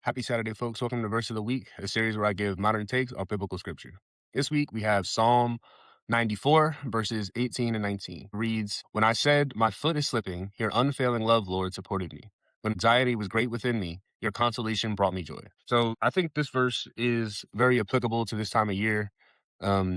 Happy Saturday, folks. Welcome to Verse of the Week, a series where I give modern takes on biblical scripture. This week we have Psalm 94, verses 18 and 19. Reads, "When I said, my foot is slipping, your unfailing love, Lord, supported me. When anxiety was great within me, your consolation brought me joy." So I think this verse is very applicable to this time of year.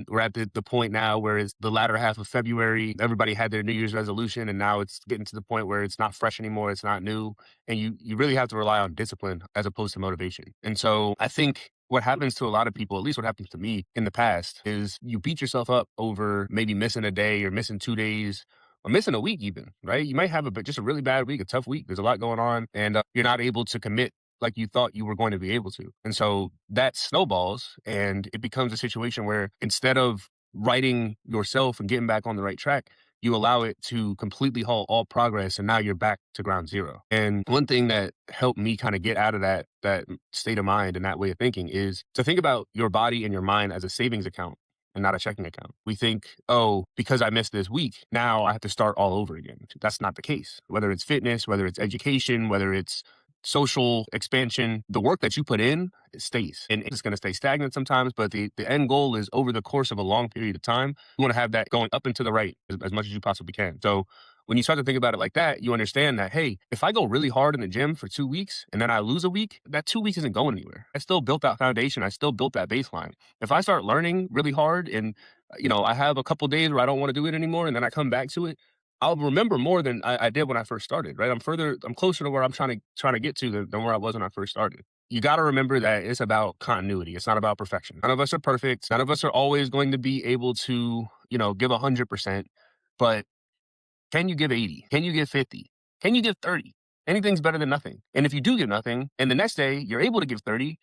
We're at the point now where it's the latter half of February. Everybody had their New Year's resolution, and now it's getting to the point where it's not fresh anymore. It's not new, and you really have to rely on discipline as opposed to motivation. And so I think what happens to a lot of people, at least what happened to me in the past, is you beat yourself up over maybe missing a day or missing 2 days or missing a week even, right? You might have just a really bad week, a tough week. There's a lot going on, and you're not able to commit like you thought you were going to be able to. And so that snowballs, and it becomes a situation where instead of righting yourself and getting back on the right track, you allow it to completely halt all progress, and now you're back to ground zero. And one thing that helped me kind of get out of that state of mind and that way of thinking is to think about your body and your mind as a savings account and not a checking account. We think, oh, because I missed this week, now I have to start all over again. That's not the case. Whether it's fitness, whether it's education, whether it's social expansion, the work that you put in, it stays. And it's going to stay stagnant sometimes, but the end goal is over the course of a long period of time, you want to have that going up and to the right as much as you possibly can. So when you start to think about it like that, you understand that, hey, if I go really hard in the gym for 2 weeks and then I lose a week, that 2 weeks isn't going anywhere. I still built that foundation. I still built that baseline. If I start learning really hard and, I have a couple days where I don't want to do it anymore and then I come back to it, I'll remember more than I did when I first started, right? I'm closer to where I'm trying to get to than where I was when I first started. You got to remember that it's about continuity. It's not about perfection. None of us are perfect. None of us are always going to be able to, give 100%. But can you give 80? Can you give 50? Can you give 30? Anything's better than nothing. And if you do give nothing, and the next day you're able to give 30,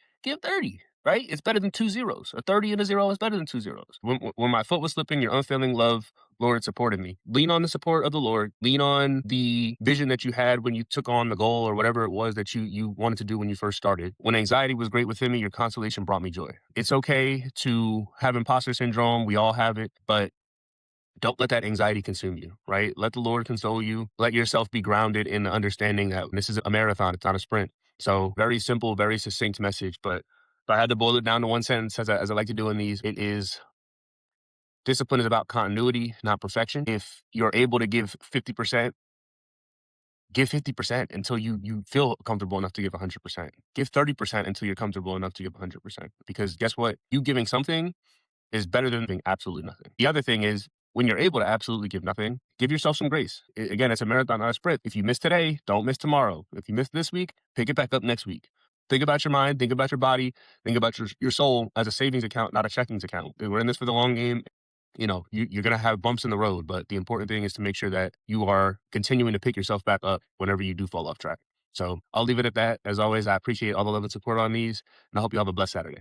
right? It's better than two zeros. A 30 and a zero is better than two zeros. When my foot was slipping, your unfailing love, Lord, supported me. Lean on the support of the Lord. Lean on the vision that you had when you took on the goal or whatever it was that you wanted to do when you first started. When anxiety was great within me, your consolation brought me joy. It's okay to have imposter syndrome. We all have it, but don't let that anxiety consume you, right? Let the Lord console you. Let yourself be grounded in the understanding that this is a marathon, it's not a sprint. So very simple, very succinct message. But if I had to boil it down to one sentence, as I like to do in these, it is discipline is about continuity, not perfection. If you're able to give 50% until you feel comfortable enough to give 100%. Give 30% until you're comfortable enough to give 100%. Because guess what? You giving something is better than doing absolutely nothing. The other thing is, when you're able to absolutely give nothing, give yourself some grace. Again, it's a marathon, not a sprint. If you miss today, don't miss tomorrow. If you miss this week, pick it back up next week. Think about your mind, think about your body, think about your soul as a savings account, not a checkings account. We're in this for the long game. You're going to have bumps in the road, but the important thing is to make sure that you are continuing to pick yourself back up whenever you do fall off track. So I'll leave it at that. As always, I appreciate all the love and support on these, and I hope you have a blessed Saturday.